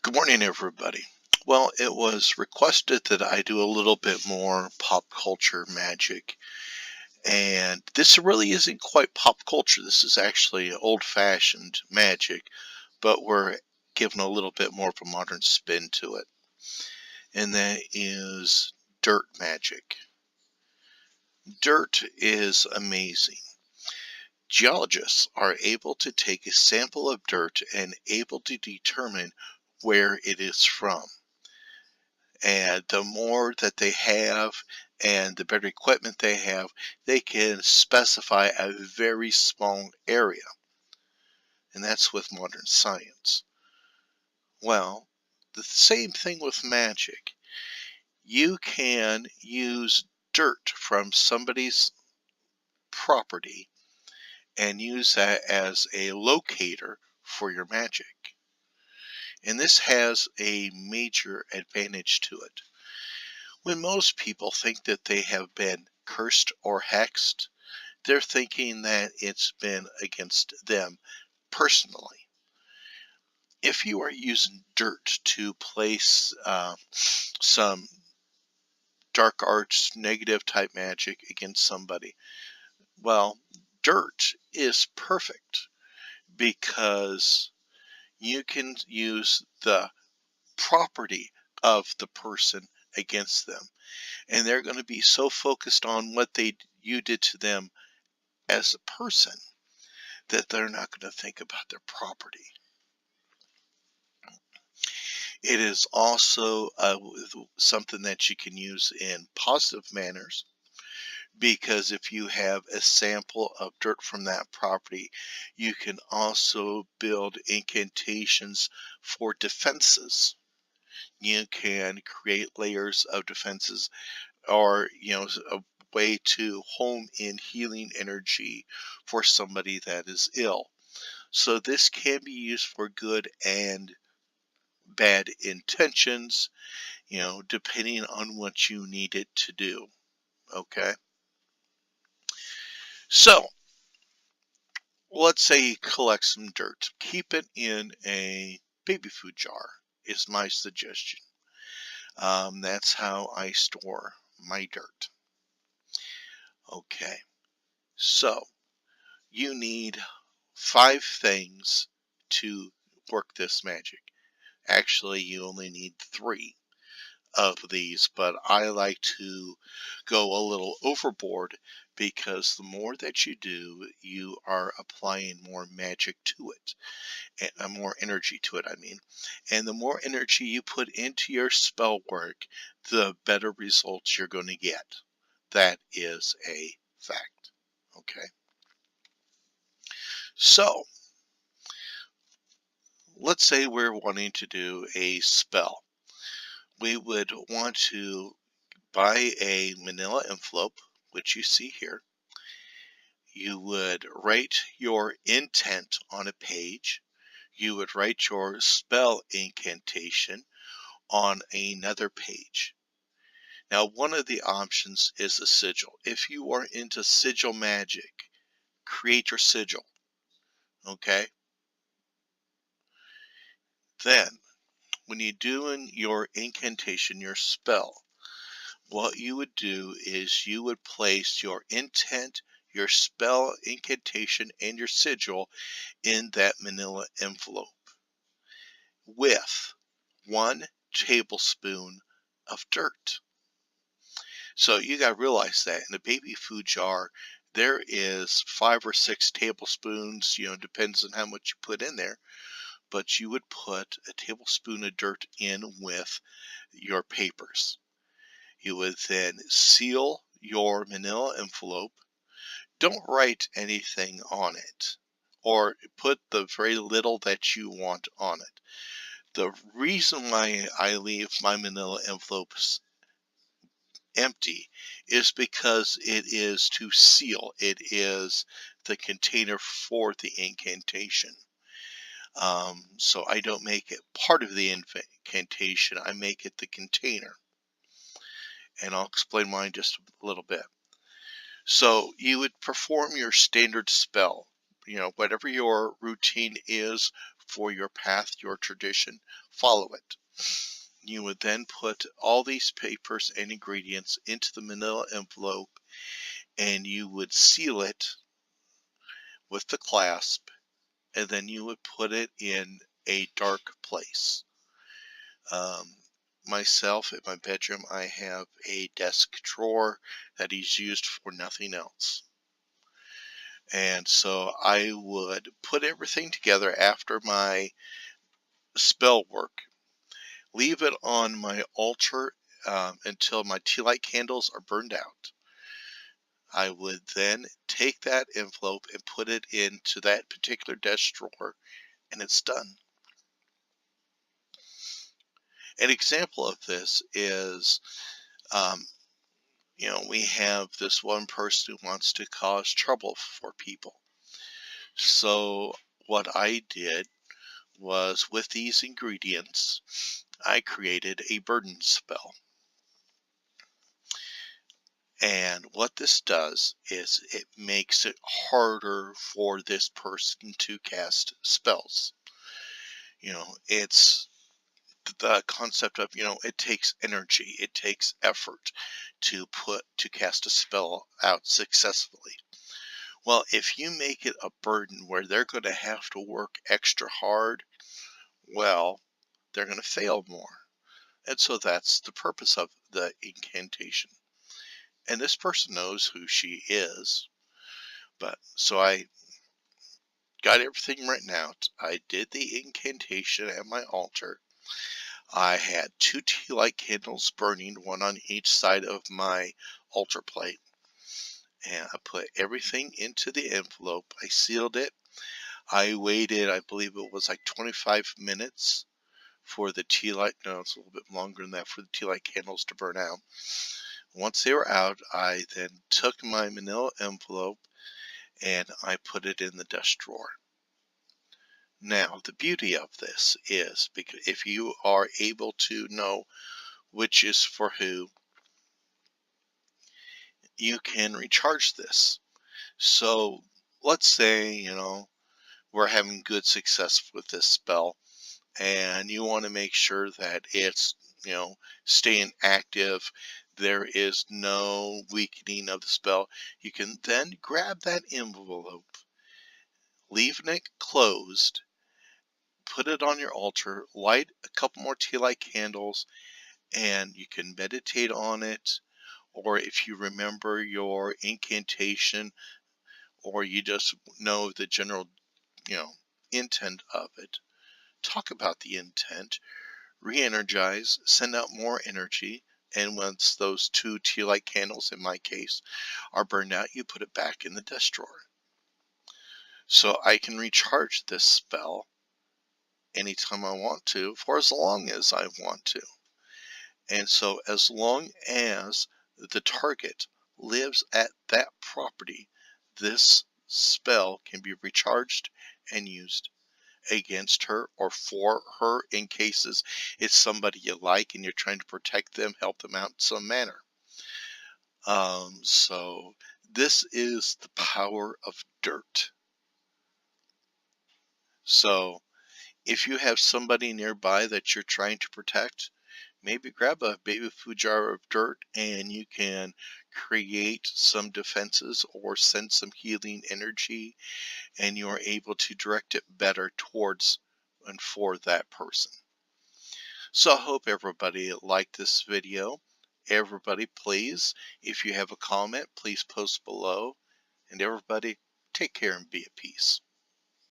Good morning, everybody. Well, it was requested that I do a little bit more pop culture magic, and this really isn't quite pop culture. This is actually old-fashioned magic, but we're giving a little bit more of a modern spin to it, and that is dirt magic. Dirt is amazing. Geologists are able to take a sample of dirt and able to determine where it is from. And the more that they have and the better equipment they have, they can specify a very small area. And that's with modern science. Well, the same thing with magic. You can use dirt from somebody's property and use that as a locator for your magic. And this has a major advantage to it. When most people think that they have been cursed or hexed, they're thinking that it's been against them personally. If you are using dirt to place some dark arts, negative type magic against somebody, well, dirt is perfect because you can use the property of the person against them. And they're going to be so focused on what you did to them as a person that they're not going to think about their property. It is also something that you can use in positive manners, because if you have a sample of dirt from that property, you can also build incantations for defenses. You can create layers of defenses, or a way to home in healing energy for somebody that is ill. So this can be used for good and bad intentions, depending on what you need it to do. Okay. So let's say you collect some dirt. Keep it in a baby food jar is my suggestion. That's how I store my dirt. Okay. So you need 5 things to work this magic. Actually, you only need 3 of these, but I like to go a little overboard, because the more that you do, you are applying more magic to it, and more energy to it, I mean. And the more energy you put into your spell work, the better results you're going to get. That is a fact. Okay. So, let's say we're wanting to do a spell. We would want to buy a manila envelope, which you see here. You would write your intent on a page. You would write your spell incantation on another page. Now, one of the options is a sigil. If you are into sigil magic, create your sigil. Okay? Then, when you're doing your incantation, your spell, what you would do is you would place your intent, your spell incantation, and your sigil in that manila envelope with 1 tablespoon of dirt. So you got to realize that in a baby food jar, there is 5 or 6 tablespoons, depends on how much you put in there. But you would put a tablespoon of dirt in with your papers. You would then seal your manila envelope. Don't write anything on it, or put the very little that you want on it. The reason why I leave my manila envelopes empty is because it is to seal. It is the container for the incantation. So I don't make it part of the incantation. I make it the container. And I'll explain why in just a little bit. So you would perform your standard spell, whatever your routine is for your path, your tradition, follow it. You would then put all these papers and ingredients into the manila envelope, and you would seal it with the clasp, and then you would put it in a dark place. Myself, in my bedroom, I have a desk drawer that is used for nothing else. And so I would put everything together after my spell work, leave it on my altar until my tea light candles are burned out. I would then take that envelope and put it into that particular desk drawer, and it's done. An example of this is, we have this one person who wants to cause trouble for people. So what I did was, with these ingredients, I created a burden spell. And what this does is it makes it harder for this person to cast spells. It's the concept of, it takes energy, it takes effort to cast a spell out successfully. Well, if you make it a burden where they're going to have to work extra hard, well, they're going to fail more. And so that's the purpose of the incantation. And this person knows who she is. But so I got everything written out. I did the incantation at my altar. I had 2 tea light candles burning, one on each side of my altar plate. And I put everything into the envelope. I sealed it. I waited, I believe it was like 25 minutes for the tea light. No, it's a little bit longer than that, for the tea light candles to burn out. Once they were out, I then took my manila envelope and I put it in the desk drawer. Now, the beauty of this is, because if you are able to know which is for who, you can recharge this. So let's say, we're having good success with this spell, and you want to make sure that it's, staying active. There is no weakening of the spell. You can then grab that envelope, leaving it closed, put it on your altar, light a couple more tea light candles, and you can meditate on it. Or if you remember your incantation, or you just know the general, intent of it, talk about the intent, re-energize, send out more energy. And once those 2 tea light candles, in my case, are burned out, you put it back in the desk drawer. So I can recharge this spell anytime I want to, for as long as I want to. And so as long as the target lives at that property, this spell can be recharged and used against her or for her, in cases it's somebody you like and you're trying to protect them, help them out in some manner. So this is the power of dirt. So if you have somebody nearby that you're trying to protect, maybe grab a baby food jar of dirt and you can create some defenses or send some healing energy, and you are able to direct it better towards and for that person. So I hope everybody liked this video. Everybody, please, if you have a comment, please post below. And everybody, take care and be at peace.